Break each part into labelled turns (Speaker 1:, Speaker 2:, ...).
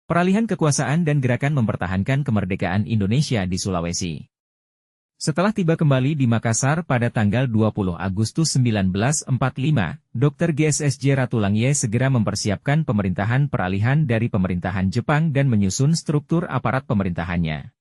Speaker 1: Peralihan kekuasaan dan gerakan mempertahankan kemerdekaan Indonesia di Sulawesi. Setelah tiba kembali di Makassar pada tanggal 20 Agustus 1945, Dr. GSSJ Ratulangi segera mempersiapkan pemerintahan peralihan dari pemerintahan Jepang dan menyusun struktur aparat pemerintahannya.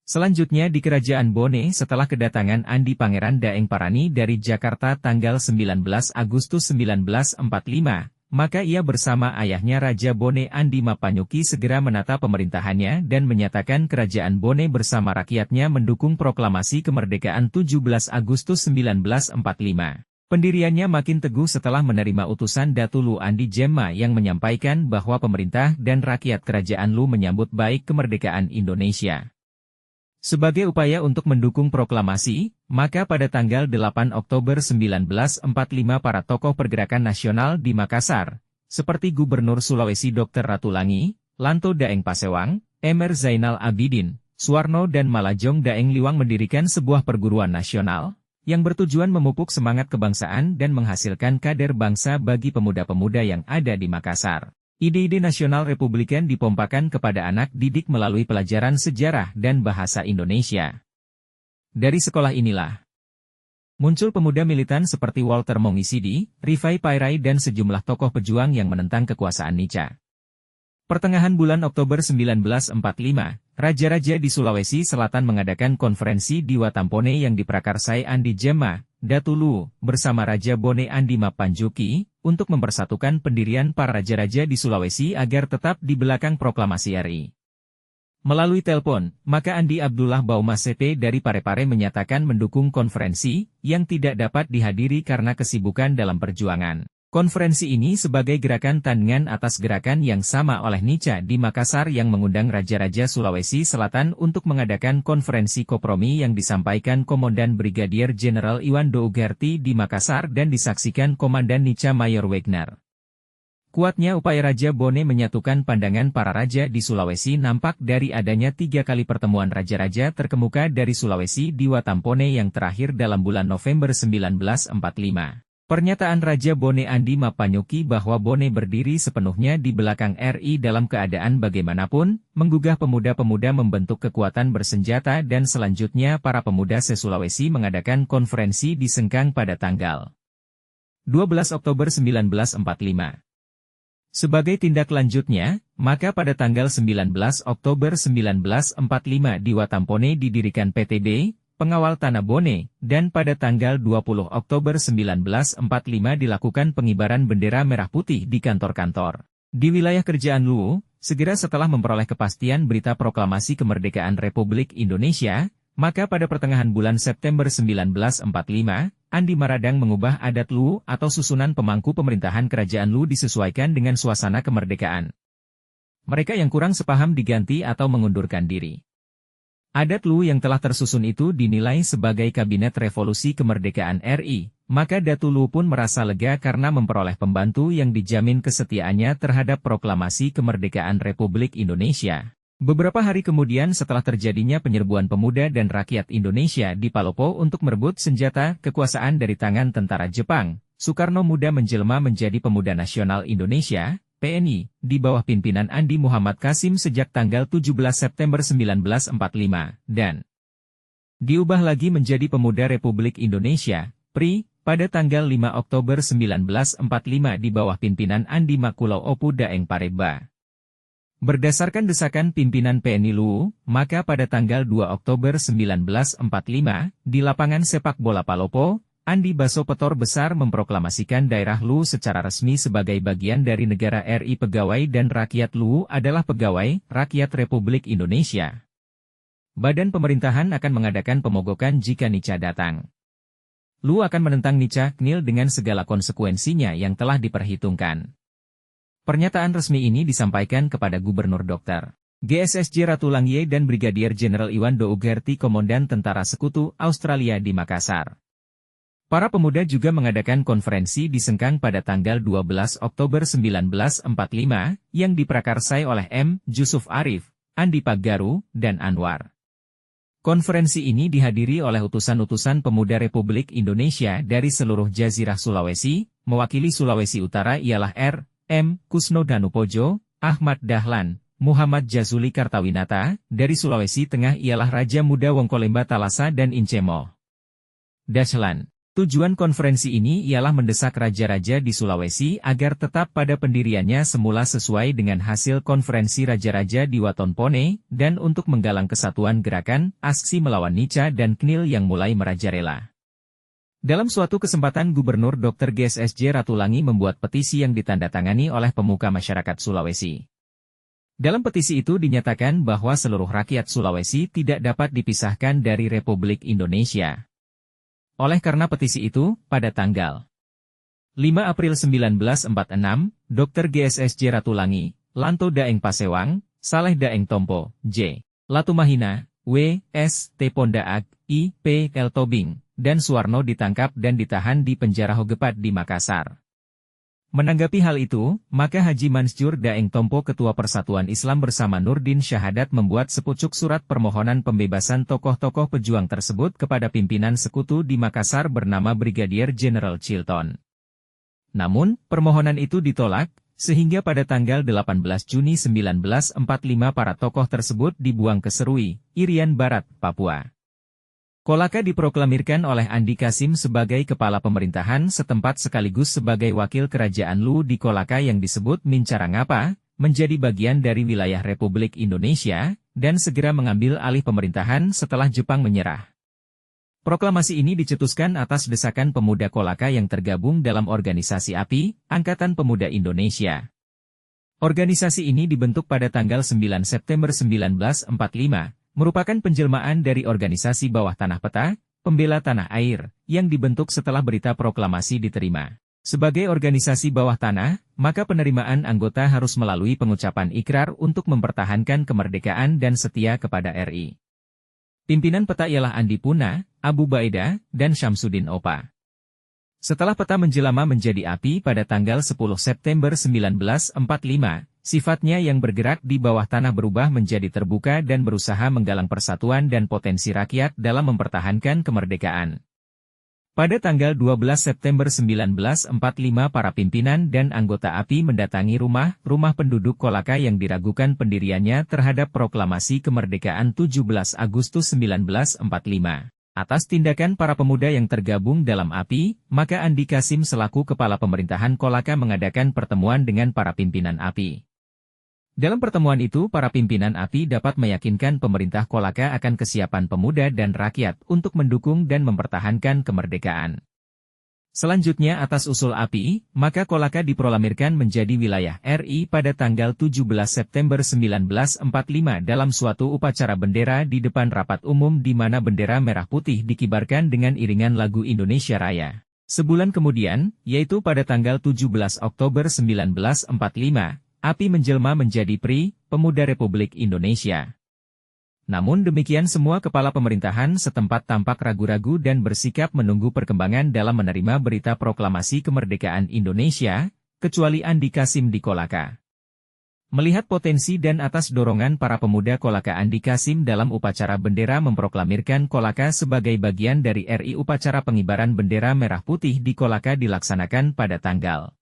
Speaker 1: Selanjutnya di Kerajaan Bone setelah kedatangan Andi Pangeran Daeng Parani dari Jakarta tanggal 19 Agustus 1945, maka ia bersama ayahnya Raja Bone Andi Mapanyuki segera menata pemerintahannya dan menyatakan Kerajaan Bone bersama rakyatnya mendukung proklamasi kemerdekaan 17 Agustus 1945. Pendiriannya makin teguh setelah menerima utusan Datu Lu Andi Jemma yang menyampaikan bahwa pemerintah dan rakyat Kerajaan Lu menyambut baik kemerdekaan Indonesia. Sebagai upaya untuk mendukung proklamasi, maka pada tanggal 8 Oktober 1945 para tokoh pergerakan nasional di Makassar, seperti Gubernur Sulawesi Dr. Ratulangi, Lanto Daeng Pasewang, Emer Zainal Abidin, Suwarno dan Malajong Daeng Liwang mendirikan sebuah perguruan nasional, yang bertujuan memupuk semangat kebangsaan dan menghasilkan kader bangsa bagi pemuda-pemuda yang ada di Makassar. Ide-ide nasional republikan dipompakan kepada anak didik melalui pelajaran sejarah dan bahasa Indonesia. Dari sekolah inilah muncul pemuda militan seperti Walter Mongisidi, Rifai Pairai dan sejumlah tokoh pejuang yang menentang kekuasaan Nica. Pertengahan bulan Oktober 1945, raja-raja di Sulawesi Selatan mengadakan konferensi di Watampone yang diprakarsai Andi Jemma, Datu Lu, bersama Raja Bone Andi Mapanyuki, untuk mempersatukan pendirian para raja-raja di Sulawesi agar tetap di belakang proklamasi RI. Melalui telepon, maka Andi Abdullah Baumasete dari Parepare menyatakan mendukung konferensi, yang tidak dapat dihadiri karena kesibukan dalam perjuangan. Konferensi ini sebagai gerakan tandingan atas gerakan yang sama oleh Nica di Makassar yang mengundang Raja-Raja Sulawesi Selatan untuk mengadakan konferensi kompromi yang disampaikan Komandan Brigadier Jenderal Iwan Dougarti di Makassar dan disaksikan Komandan Nica Mayor Wegner. Kuatnya upaya Raja Bone menyatukan pandangan para raja di Sulawesi nampak dari adanya 3 kali pertemuan raja-raja terkemuka dari Sulawesi di Watampone yang terakhir dalam bulan November 1945. Pernyataan Raja Bone Andi Mapanyuki bahwa Bone berdiri sepenuhnya di belakang RI dalam keadaan bagaimanapun, menggugah pemuda-pemuda membentuk kekuatan bersenjata dan selanjutnya para pemuda se-Sulawesi mengadakan konferensi di Sengkang pada tanggal 12 Oktober 1945. Sebagai tindak lanjutnya, maka pada tanggal 19 Oktober 1945 di Watampone didirikan PTB, Pengawal Tanah Bone, dan pada tanggal 20 Oktober 1945 dilakukan pengibaran bendera merah putih di kantor-kantor. Di wilayah Kerajaan Lu, segera setelah memperoleh kepastian berita proklamasi kemerdekaan Republik Indonesia, maka pada pertengahan bulan September 1945, Andi Maradang mengubah adat Lu atau susunan pemangku pemerintahan Kerajaan Lu disesuaikan dengan suasana kemerdekaan. Mereka yang kurang sepaham diganti atau mengundurkan diri. Adat Lu yang telah tersusun itu dinilai sebagai Kabinet Revolusi Kemerdekaan RI, maka Datu Lu pun merasa lega karena memperoleh pembantu yang dijamin kesetiaannya terhadap proklamasi kemerdekaan Republik Indonesia. Beberapa hari kemudian setelah terjadinya penyerbuan pemuda dan rakyat Indonesia di Palopo untuk merebut senjata kekuasaan dari tangan tentara Jepang, Soekarno muda menjelma menjadi Pemuda Nasional Indonesia, PNI, di bawah pimpinan Andi Muhammad Kasim sejak tanggal 17 September 1945, dan diubah lagi menjadi Pemuda Republik Indonesia, PRI, pada tanggal 5 Oktober 1945 di bawah pimpinan Andi Makulau Opu Daeng Pareba. Berdasarkan desakan pimpinan PNI Lu, maka pada tanggal 2 Oktober 1945, di lapangan sepak bola Palopo, Andi Baso Petor Besar memproklamasikan daerah Lu secara resmi sebagai bagian dari negara RI. Pegawai dan rakyat Lu adalah pegawai rakyat Republik Indonesia. Badan pemerintahan akan mengadakan pemogokan jika Nica datang. Lu akan menentang Nica Knil dengan segala konsekuensinya yang telah diperhitungkan. Pernyataan resmi ini disampaikan kepada Gubernur Dr. GSSJ Ratulangi dan Brigadier Jenderal Iwan Dougarti Komandan Tentara Sekutu Australia di Makassar. Para pemuda juga mengadakan konferensi di Sengkang pada tanggal 12 Oktober 1945, yang diprakarsai oleh M. Jusuf Arif, Andi Paggaru, dan Anwar. Konferensi ini dihadiri oleh utusan-utusan pemuda Republik Indonesia dari seluruh Jazirah Sulawesi, mewakili Sulawesi Utara ialah R. M. Kusno Danupojo, Ahmad Dahlan, Muhammad Jazuli Kartawinata, dari Sulawesi Tengah ialah Raja Muda Wongkolemba Talasa dan Incemo Dahlan. Tujuan konferensi ini ialah mendesak raja-raja di Sulawesi agar tetap pada pendiriannya semula sesuai dengan hasil konferensi raja-raja di Watonpone, dan untuk menggalang kesatuan gerakan aksi melawan Nica dan Knil yang mulai merajalela. Dalam suatu kesempatan Gubernur Dr. GSSJ Ratulangi membuat petisi yang ditandatangani oleh pemuka masyarakat Sulawesi. Dalam petisi itu dinyatakan bahwa seluruh rakyat Sulawesi tidak dapat dipisahkan dari Republik Indonesia. Oleh karena petisi itu, pada tanggal 5 April 1946, Dr. GSSJ Ratulangi, Lanto Daeng Pasewang, Saleh Daeng Tompo, J. Latumahina, W. S. T. Pondaag, I. P. L. Tobing, dan Suwarno ditangkap dan ditahan di penjara Hogepat di Makassar. Menanggapi hal itu, maka Haji Mansjur Daeng Tompo Ketua Persatuan Islam bersama Nurdin Syahadat membuat sepucuk surat permohonan pembebasan tokoh-tokoh pejuang tersebut kepada pimpinan sekutu di Makassar bernama Brigadier General Chilton. Namun, permohonan itu ditolak, sehingga pada tanggal 18 Juni 1945 para tokoh tersebut dibuang ke Serui, Irian Barat, Papua. Kolaka diproklamirkan oleh Andi Kasim sebagai kepala pemerintahan setempat sekaligus sebagai wakil kerajaan Lu di Kolaka yang disebut Mincarangapa, menjadi bagian dari wilayah Republik Indonesia, dan segera mengambil alih pemerintahan setelah Jepang menyerah. Proklamasi ini dicetuskan atas desakan pemuda Kolaka yang tergabung dalam organisasi API, Angkatan Pemuda Indonesia. Organisasi ini dibentuk pada tanggal 9 September 1945, merupakan penjelmaan dari organisasi bawah tanah peta, pembela tanah air, yang dibentuk setelah berita proklamasi diterima. Sebagai organisasi bawah tanah, maka penerimaan anggota harus melalui pengucapan ikrar untuk mempertahankan kemerdekaan dan setia kepada RI. Pimpinan peta ialah Andi Puna, Abu Baida, dan Syamsuddin Opa. Setelah peta menjelma menjadi API pada tanggal 10 September 1945, sifatnya yang bergerak di bawah tanah berubah menjadi terbuka dan berusaha menggalang persatuan dan potensi rakyat dalam mempertahankan kemerdekaan. Pada tanggal 12 September 1945 para pimpinan dan anggota API mendatangi rumah penduduk Kolaka yang diragukan pendiriannya terhadap proklamasi kemerdekaan 17 Agustus 1945. Atas tindakan para pemuda yang tergabung dalam API, maka Andi Kasim selaku kepala pemerintahan Kolaka mengadakan pertemuan dengan para pimpinan API. Dalam pertemuan itu, para pimpinan API dapat meyakinkan pemerintah Kolaka akan kesiapan pemuda dan rakyat untuk mendukung dan mempertahankan kemerdekaan. Selanjutnya atas usul API, maka Kolaka diproklamirkan menjadi wilayah RI pada tanggal 17 September 1945 dalam suatu upacara bendera di depan rapat umum di mana bendera merah putih dikibarkan dengan iringan lagu Indonesia Raya. Sebulan kemudian, yaitu pada tanggal 17 Oktober 1945, API menjelma menjadi PRI, Pemuda Republik Indonesia. Namun demikian semua kepala pemerintahan setempat tampak ragu-ragu dan bersikap menunggu perkembangan dalam menerima berita proklamasi kemerdekaan Indonesia, kecuali Andi Kasim di Kolaka. Melihat potensi dan atas dorongan para pemuda Kolaka, Andi Kasim dalam upacara bendera memproklamirkan Kolaka sebagai bagian dari RI. Upacara pengibaran bendera merah putih di Kolaka dilaksanakan pada tanggal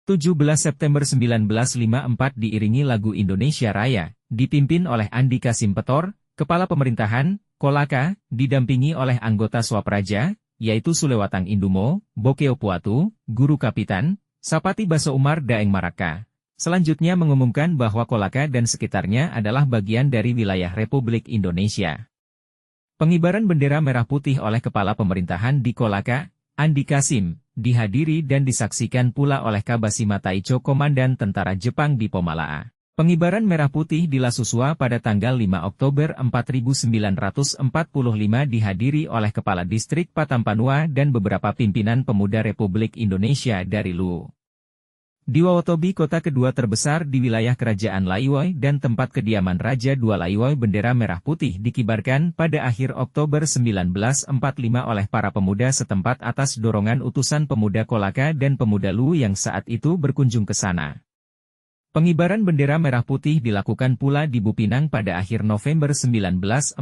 Speaker 1: 17 September 1954 diiringi lagu Indonesia Raya, dipimpin oleh Andi Kasim Petor, Kepala Pemerintahan, Kolaka, didampingi oleh anggota Swapraja, yaitu Sulewatang Indumo, Bokeo Puatu, Guru Kapitan, Sapati Baso Umar Daeng Maraka. Selanjutnya mengumumkan bahwa Kolaka dan sekitarnya adalah bagian dari wilayah Republik Indonesia. Pengibaran bendera merah putih oleh Kepala Pemerintahan di Kolaka, Andi Kasim, dihadiri dan disaksikan pula oleh Kabashima Taicho, Komandan Tentara Jepang di Pomalaa. Pengibaran merah putih di Lasusua pada tanggal 5 Oktober 4945 dihadiri oleh Kepala Distrik Patampanua dan beberapa pimpinan pemuda Republik Indonesia dari Luwu. Di Wawotobi, kota kedua terbesar di wilayah Kerajaan Laiwoi dan tempat kediaman Raja II Laiwoi, bendera merah putih dikibarkan pada akhir Oktober 1945 oleh para pemuda setempat atas dorongan utusan pemuda Kolaka dan pemuda Luwu yang saat itu berkunjung ke sana. Pengibaran bendera merah putih dilakukan pula di Bupinang pada akhir November 1945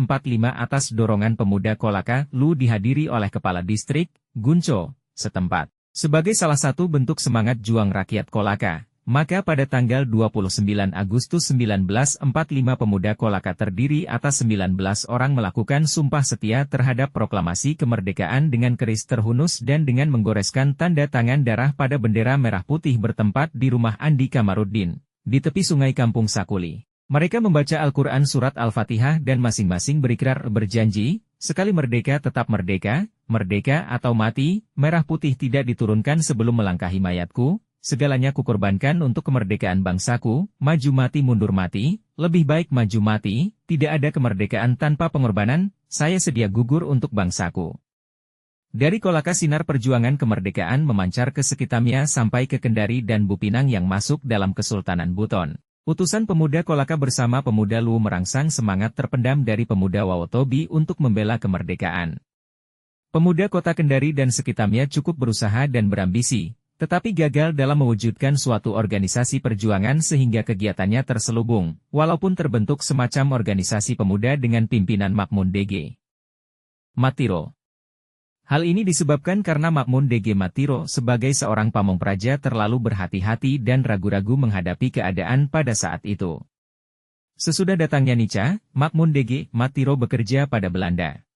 Speaker 1: atas dorongan pemuda Kolaka. Luwu dihadiri oleh Kepala Distrik, Gunco, setempat. Sebagai salah satu bentuk semangat juang rakyat Kolaka, maka pada tanggal 29 Agustus 1945 pemuda Kolaka terdiri atas 19 orang melakukan sumpah setia terhadap proklamasi kemerdekaan dengan keris terhunus dan dengan menggoreskan tanda tangan darah pada bendera merah putih bertempat di rumah Andi Kamarudin, di tepi sungai Kampung Sakuli. Mereka membaca Al-Quran surat Al-Fatihah dan masing-masing berikrar berjanji, sekali merdeka tetap merdeka, merdeka atau mati, merah putih tidak diturunkan sebelum melangkahi mayatku, segalanya kukorbankan untuk kemerdekaan bangsaku, maju mati mundur mati, lebih baik maju mati, tidak ada kemerdekaan tanpa pengorbanan, saya sedia gugur untuk bangsaku. Dari Kolaka sinar perjuangan kemerdekaan memancar ke Sekitamia sampai ke Kendari dan Bupinang yang masuk dalam Kesultanan Buton. Utusan pemuda Kolaka bersama pemuda Luwu merangsang semangat terpendam dari pemuda Wawotobi untuk membela kemerdekaan. Pemuda kota Kendari dan Sekitamia cukup berusaha dan berambisi, tetapi gagal dalam mewujudkan suatu organisasi perjuangan sehingga kegiatannya terselubung, walaupun terbentuk semacam organisasi pemuda dengan pimpinan Makmun DG Matiro. Hal ini disebabkan karena Makmun DG Matiro sebagai seorang pamong praja terlalu berhati-hati dan ragu-ragu menghadapi keadaan pada saat itu. Sesudah datangnya Nica, Makmun DG Matiro bekerja pada Belanda.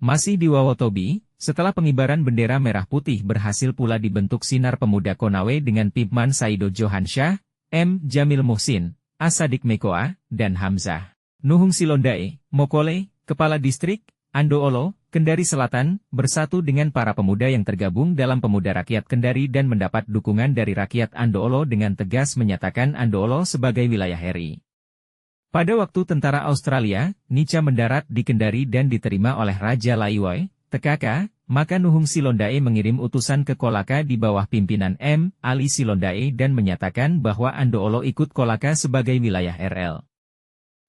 Speaker 1: Masih di Wawotobi, setelah pengibaran bendera merah putih berhasil pula dibentuk Sinar Pemuda Konawe dengan Pimman Saido Johansyah, M. Jamil Muhsin, Asadik Mekoa, dan Hamzah Nuhung Silondae, Mokole, Kepala Distrik, Andoolo, Kendari Selatan, bersatu dengan para pemuda yang tergabung dalam Pemuda Rakyat Kendari dan mendapat dukungan dari rakyat Andoolo dengan tegas menyatakan Andoolo sebagai wilayah RI. Pada waktu tentara Australia, Nica mendarat di Kendari dan diterima oleh Raja Laiwoi, TKK, maka Nuhung Silondae mengirim utusan ke Kolaka di bawah pimpinan M. Ali Silondae dan menyatakan bahwa Andoolo ikut Kolaka sebagai wilayah RL.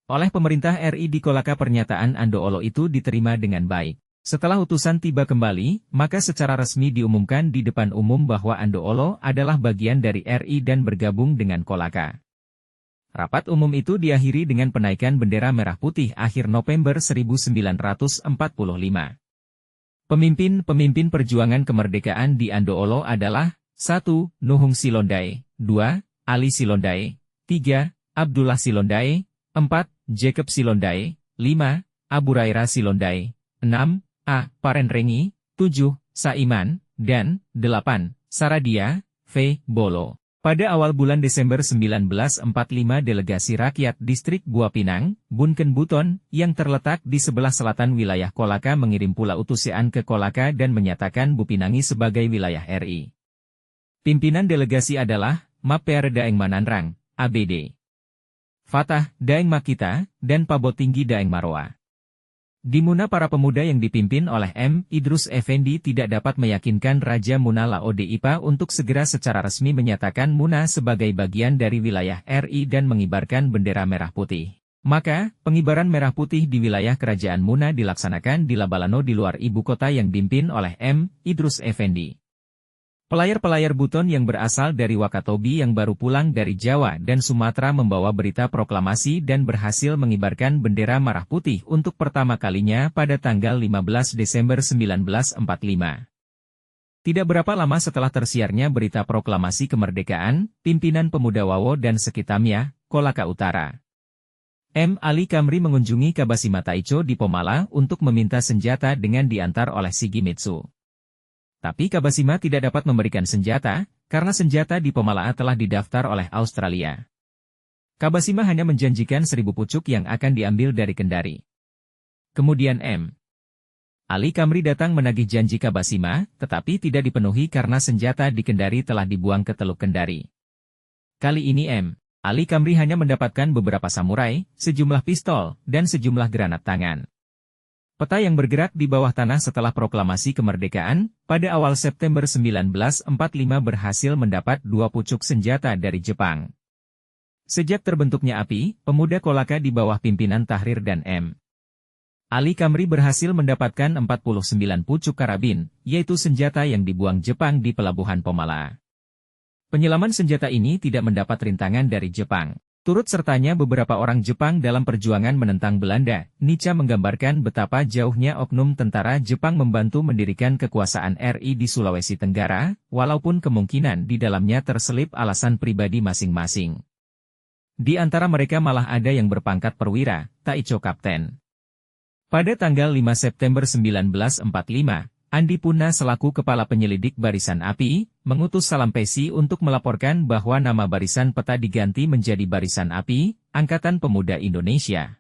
Speaker 1: Oleh pemerintah RI di Kolaka pernyataan Andoolo itu diterima dengan baik. Setelah utusan tiba kembali, maka secara resmi diumumkan di depan umum bahwa Andoolo adalah bagian dari RI dan bergabung dengan Kolaka. Rapat umum itu diakhiri dengan penaikan bendera merah putih akhir November 1945. Pemimpin-pemimpin perjuangan kemerdekaan di Andoolo adalah 1. Nuhung Silondae, 2. Ali Silondae, 3. Abdullah Silondae, 4. Jacob Silondae, 5. Abu Raira Silondae, 6. A. Parenrengi, 7. Saiman, dan 8. Saradia, V. Bolo. Pada awal bulan Desember 1945 delegasi rakyat distrik Buah Pinang, Bunken Buton, yang terletak di sebelah selatan wilayah Kolaka mengirim pula utusan ke Kolaka dan menyatakan Bupinangi sebagai wilayah RI. Pimpinan delegasi adalah Mapere Daeng Mananrang, ABD. Fatah Daeng Makita, dan Pabo Tinggi Daeng Maroa. Di Muna para pemuda yang dipimpin oleh M. Idrus Effendi tidak dapat meyakinkan Raja Muna Laode Ipa untuk segera secara resmi menyatakan Muna sebagai bagian dari wilayah RI dan mengibarkan bendera merah putih. Maka, pengibaran merah putih di wilayah kerajaan Muna dilaksanakan di Labalano di luar ibu kota yang dipimpin oleh M. Idrus Effendi. Pelayar-pelayar Buton yang berasal dari Wakatobi yang baru pulang dari Jawa dan Sumatera membawa berita proklamasi dan berhasil mengibarkan bendera merah putih untuk pertama kalinya pada tanggal 15 Desember 1945. Tidak berapa lama setelah tersiarnya berita proklamasi kemerdekaan, pimpinan pemuda Wawo dan Sekitamia, Kolaka Utara, M. Ali Kamri mengunjungi Kabashima Taicho di Pomala untuk meminta senjata dengan diantar oleh Shigemitsu. Tapi Kabashima tidak dapat memberikan senjata, karena senjata di Pomala telah didaftar oleh Australia. Kabashima hanya menjanjikan 1000 pucuk yang akan diambil dari Kendari. Kemudian M. Ali Kamri datang menagih janji Kabashima, tetapi tidak dipenuhi karena senjata di Kendari telah dibuang ke Teluk Kendari. Kali ini M. Ali Kamri hanya mendapatkan beberapa samurai, sejumlah pistol, dan sejumlah granat tangan. Peta yang bergerak di bawah tanah setelah proklamasi kemerdekaan, pada awal September 1945 berhasil mendapat 2 pucuk senjata dari Jepang. Sejak terbentuknya API, pemuda Kolaka di bawah pimpinan Tahrir dan M. Ali Kamri berhasil mendapatkan 49 pucuk karabin, yaitu senjata yang dibuang Jepang di pelabuhan Pomala. Penyelaman senjata ini tidak mendapat rintangan dari Jepang. Turut sertanya beberapa orang Jepang dalam perjuangan menentang Belanda. Nica menggambarkan betapa jauhnya oknum tentara Jepang membantu mendirikan kekuasaan RI di Sulawesi Tenggara, walaupun kemungkinan di dalamnya terselip alasan pribadi masing-masing. Di antara mereka malah ada yang berpangkat perwira, Taicho Kapten. Pada tanggal 5 September 1945, Andi Puna selaku Kepala Penyelidik Barisan API, mengutus Salampesi untuk melaporkan bahwa nama Barisan Peta diganti menjadi Barisan API, Angkatan Pemuda Indonesia.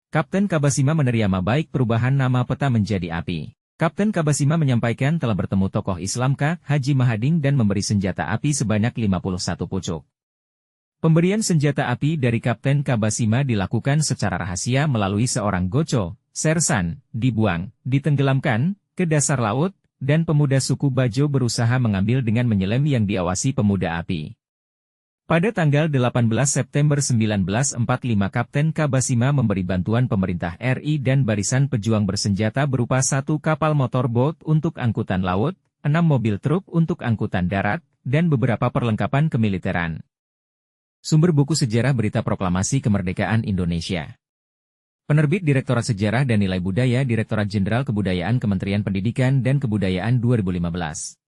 Speaker 1: Kapten Kabasima menerima baik perubahan nama peta menjadi API. Kapten Kabasima menyampaikan telah bertemu tokoh Islam K. Haji Mahading dan memberi senjata api sebanyak 51 pucuk. Pemberian senjata api dari Kapten Kabasima dilakukan secara rahasia melalui seorang goco, sersan, dibuang, ditenggelamkan, ke dasar laut, dan pemuda suku Bajo berusaha mengambil dengan menyelem yang diawasi pemuda api. Pada tanggal 18 September 1945 Kapten Kabasima memberi bantuan pemerintah RI dan barisan pejuang bersenjata berupa 1 kapal motorboat untuk angkutan laut, 6 mobil truk untuk angkutan darat, dan beberapa perlengkapan kemiliteran. Sumber buku sejarah berita proklamasi kemerdekaan Indonesia. Penerbit Direktorat Sejarah dan Nilai Budaya Direktorat Jenderal Kebudayaan Kementerian Pendidikan dan Kebudayaan 2015.